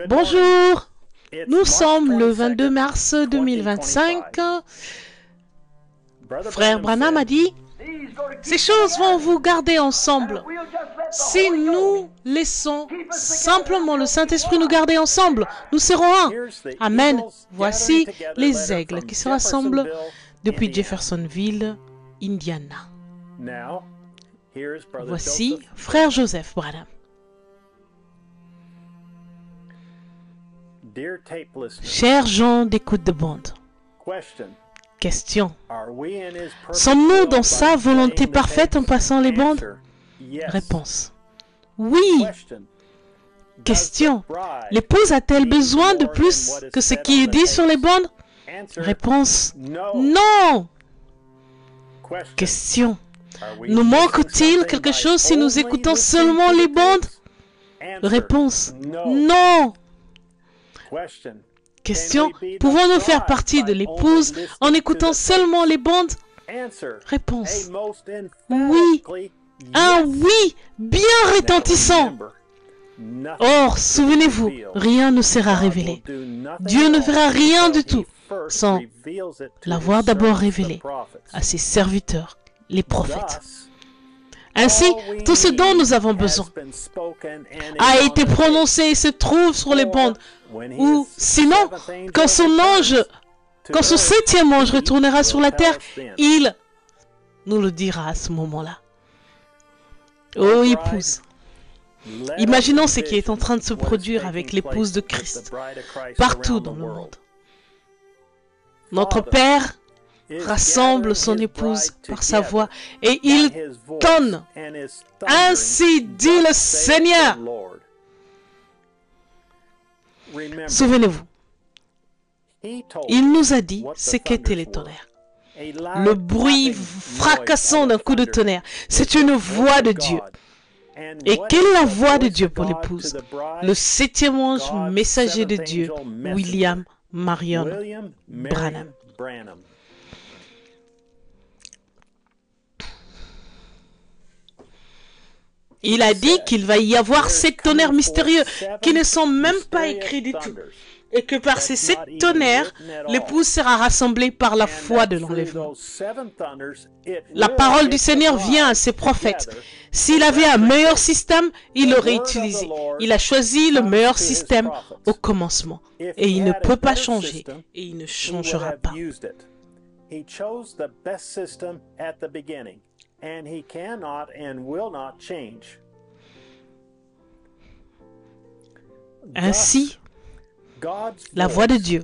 Bonjour, nous sommes le 22 mars 2025. Frère Branham a dit, ces choses vont vous garder ensemble. Si nous laissons simplement le Saint-Esprit nous garder ensemble, nous serons un. Amen. Voici les aigles qui se rassemblent depuis Jeffersonville, Indiana. Voici Frère Joseph Branham. Chers gens d'écoute de bande, question. Sommes-nous dans sa volonté parfaite en passant les bandes? Réponse. Oui. Question. L'épouse a-t-elle besoin de plus que ce qui est dit sur les bandes? Réponse. Non. Question. Nous manque-t-il quelque chose si nous écoutons seulement les bandes? Réponse. Non. Question. Pouvons-nous faire partie de l'épouse en écoutant seulement les bandes? Réponse. Oui. Un oui bien retentissant. Or, souvenez-vous, rien ne sera révélé. Dieu ne fera rien du tout sans l'avoir d'abord révélé à ses serviteurs, les prophètes. Ainsi, tout ce dont nous avons besoin a été prononcé et se trouve sur les bandes. Ou sinon, quand son septième ange retournera sur la terre, il nous le dira à ce moment-là. Oh épouse, imaginons ce qui est en train de se produire avec l'épouse de Christ partout dans le monde. Notre Père rassemble son épouse par sa voix et il tonne. Ainsi dit le Seigneur. Souvenez-vous, il nous a dit ce qu'étaient les tonnerres. Le bruit fracassant d'un coup de tonnerre, c'est une voix de Dieu. Et quelle est la voix de Dieu pour l'épouse? Le septième ange messager de Dieu, William Marion Branham. Il a dit qu'il va y avoir 7 tonnerres mystérieux qui ne sont même pas écrits du tout. Et que par ces 7 tonnerres, l'épouse sera rassemblée par la foi de l'enlèvement. La parole du Seigneur vient à ses prophètes. S'il avait un meilleur système, il l'aurait utilisé. Il a choisi le meilleur système au commencement. Et il ne peut pas changer. Et il ne changera pas. And he cannot and will not change. Ainsi, la voix de Dieu,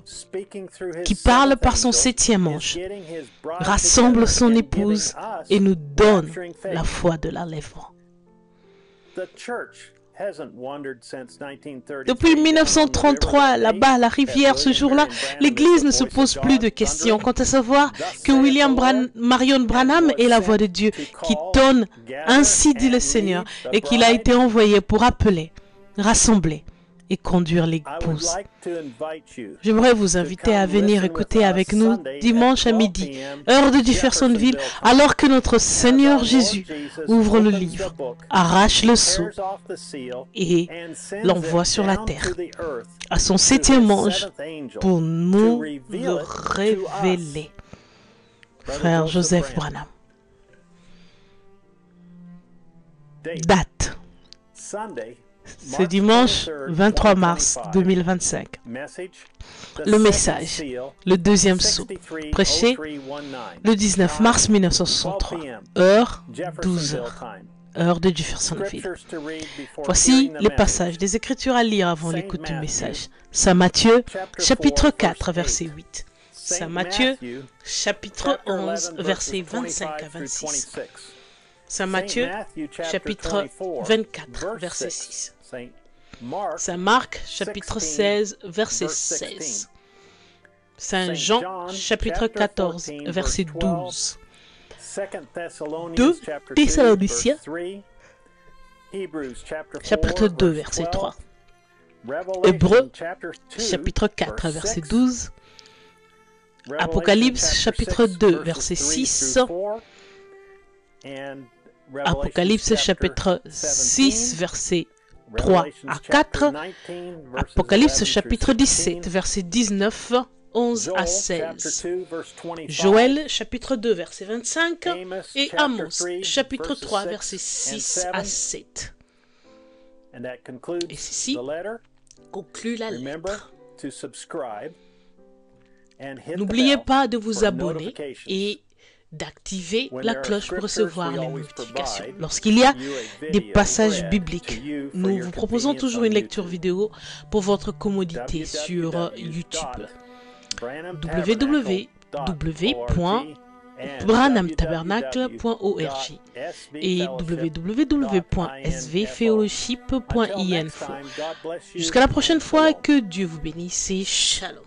qui parle par son septième ange, rassemble son épouse et nous donne la foi de l'enlèvement. Depuis 1933, là-bas à la rivière, ce jour-là, l'Église ne se pose plus de questions quant à savoir que William Marion Branham est la voix de Dieu qui tonne, ainsi dit le Seigneur, et qu'il a été envoyé pour appeler, rassembler et conduire l'épouse. J'aimerais vous inviter à venir écouter avec nous dimanche à midi, heure de Jeffersonville, alors que notre Seigneur Jésus ouvre le livre, arrache le sceau et l'envoie sur la terre à son septième ange pour nous le révéler. Frère Joseph Branham. Date. Ce dimanche 23 mars 2025. Le message, le deuxième sceau, prêché le 19 mars 1963, heure 12h, heure de Jeffersonville. Voici les passages des Écritures à lire avant l'écoute du message. Saint Matthieu, chapitre 4, verset 8. Saint Matthieu, chapitre 11, versets 25 à 26. Saint Matthieu, chapitre 24, verset 6. Saint Marc, chapitre 16, verset 16. Saint Jean, chapitre 14, verset 12. 2 Thessaloniciens, chapitre 2, verset 3. Hébreux, chapitre 4, verset 12. Apocalypse, chapitre 2, verset 6. Apocalypse, chapitre 6, verset 3 à 4, Apocalypse chapitre 17, versets 19, 11 à 16, Joël chapitre 2, verset 25 et Amos chapitre 3, verset 6 à 7. Et ceci conclut la lettre. N'oubliez pas de vous abonner et d'activer la cloche pour recevoir les notifications. Lorsqu'il y a des passages bibliques, nous vous proposons toujours une lecture vidéo pour votre commodité sur YouTube. www.branhamtabernacle.org et www.svfellowship.info. Jusqu'à la prochaine fois, que Dieu vous bénisse et shalom.